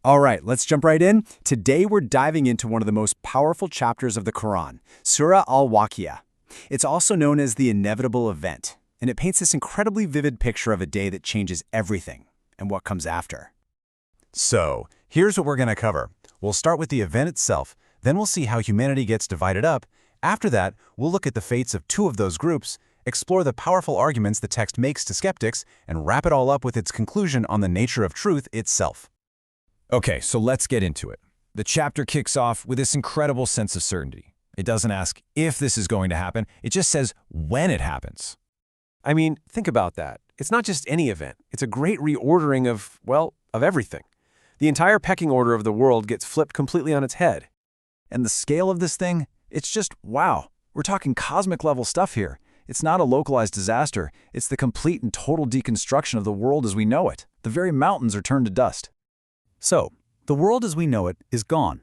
All right, let's jump right in. Today we're diving into one of the most powerful chapters of the Quran, Surah al-Waqiah. It's also known as the inevitable event, and it paints this incredibly vivid picture of a day that changes everything and what comes after. So, here's what we're going to cover. We'll start with the event itself, then we'll see how humanity gets divided up. After that, we'll look at the fates of two of those groups, explore the powerful arguments the text makes to skeptics, and wrap it all up with its conclusion on the nature of truth itself. Okay, so let's get into it. The chapter kicks off with this incredible sense of certainty. It doesn't ask if this is going to happen, it just says when it happens. I mean, think about that. It's not just any event. It's a great reordering of everything. The entire pecking order of the world gets flipped completely on its head. And the scale of this thing, it's just wow. We're talking cosmic level stuff here. It's not a localized disaster. It's the complete and total deconstruction of the world as we know it. The very mountains are turned to dust. So, the world as we know it is gone.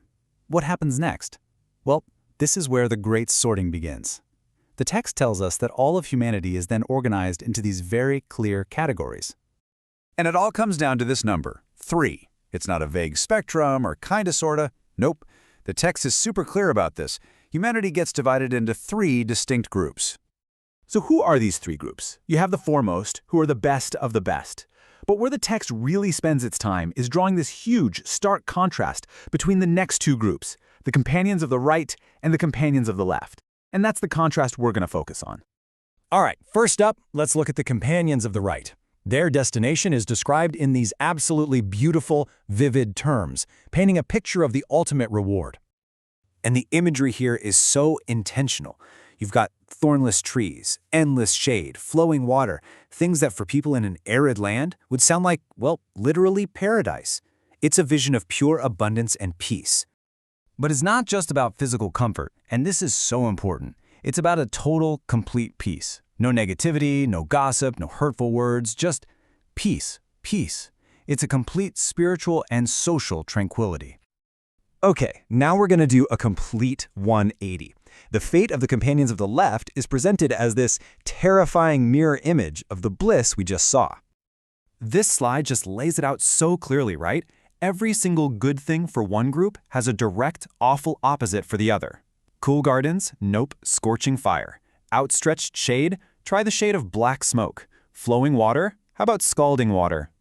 What happens next? Well, this is where the great sorting begins. The text tells us that all of humanity is then organized into these very clear categories. And it all comes down to this number, 3. It's not a vague spectrum or kinda sorta. Nope. The text is super clear about this. Humanity gets divided into 3 distinct groups. So who are these 3 groups? You have the foremost, who are the best of the best. But where the text really spends its time is drawing this huge, stark contrast between the next 2 groups, the companions of the right and the companions of the left. And that's the contrast we're going to focus on. All right, first up, let's look at the companions of the right. Their destination is described in these absolutely beautiful, vivid terms, painting a picture of the ultimate reward. And the imagery here is so intentional. You've got thornless trees, endless shade, flowing water, things that for people in an arid land would sound like, well, literally paradise. It's a vision of pure abundance and peace. But it's not just about physical comfort, and this is so important. It's about a total, complete peace. No negativity, no gossip, no hurtful words, just peace, peace. It's a complete spiritual and social tranquility. Okay, now we're going to do a complete 180. The fate of the companions of the left is presented as this terrifying mirror image of the bliss we just saw. This slide just lays it out so clearly, right? Every single good thing for one group has a direct, awful opposite for the other. Cool gardens? Nope, scorching fire. Outstretched shade? Try the shade of black smoke. Flowing water? How about scalding water?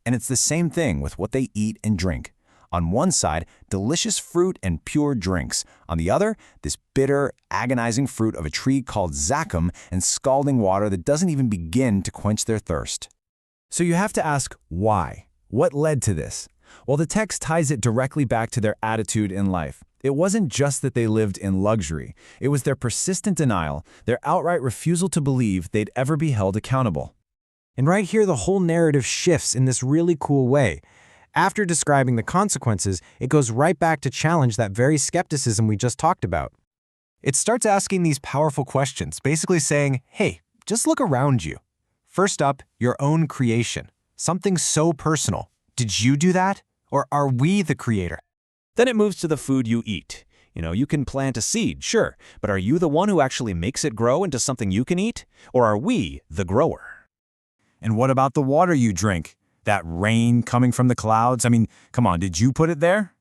And it's the same thing with what they eat and drink. On one side, delicious fruit and pure drinks. On the other, this bitter, agonizing fruit of a tree called zakum and scalding water that doesn't even begin to quench their thirst. So you have to ask, why? What led to this? Well, the text ties it directly back to their attitude in life. It wasn't just that they lived in luxury. It was their persistent denial, their outright refusal to believe they'd ever be held accountable. And right here, the whole narrative shifts in this really cool way. After describing the consequences, it goes right back to challenge that very skepticism we just talked about. It starts asking these powerful questions, basically saying, hey, just look around you. First up, your own creation. Something so personal. Did you do that? Or are we the creator? Then it moves to the food you eat. You can plant a seed, sure, but are you the one who actually makes it grow into something you can eat? Or are we the grower? And what about the water you drink? That rain coming from the clouds? I mean, come on, did you put it there?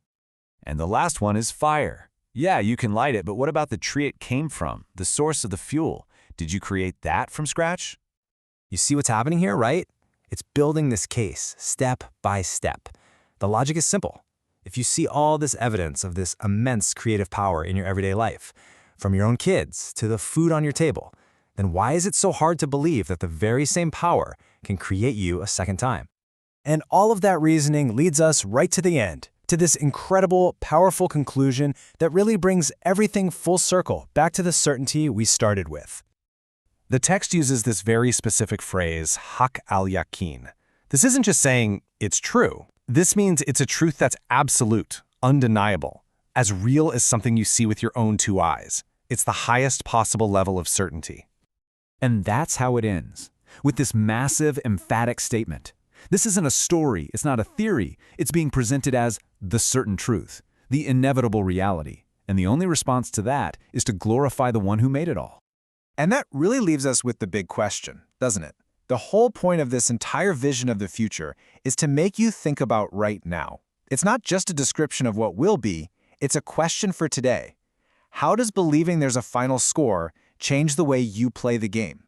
And the last one is fire. Yeah, you can light it, but what about the tree it came from, the source of the fuel? Did you create that from scratch? You see what's happening here, right? It's building this case, step by step. The logic is simple. If you see all this evidence of this immense creative power in your everyday life, from your own kids to the food on your table, then why is it so hard to believe that the very same power can create you a second time? And all of that reasoning leads us right to the end, to this incredible, powerful conclusion that really brings everything full circle back to the certainty we started with. The text uses this very specific phrase, haq al-yaqin. This isn't just saying it's true. This means it's a truth that's absolute, undeniable, as real as something you see with your own 2 eyes. It's the highest possible level of certainty. And that's how it ends, with this massive, emphatic statement. This isn't a story, it's not a theory. It's being presented as the certain truth, the inevitable reality. And the only response to that is to glorify the one who made it all. And that really leaves us with the big question, doesn't it? The whole point of this entire vision of the future is to make you think about right now. It's not just a description of what will be, it's a question for today. How does believing there's a final score change the way you play the game?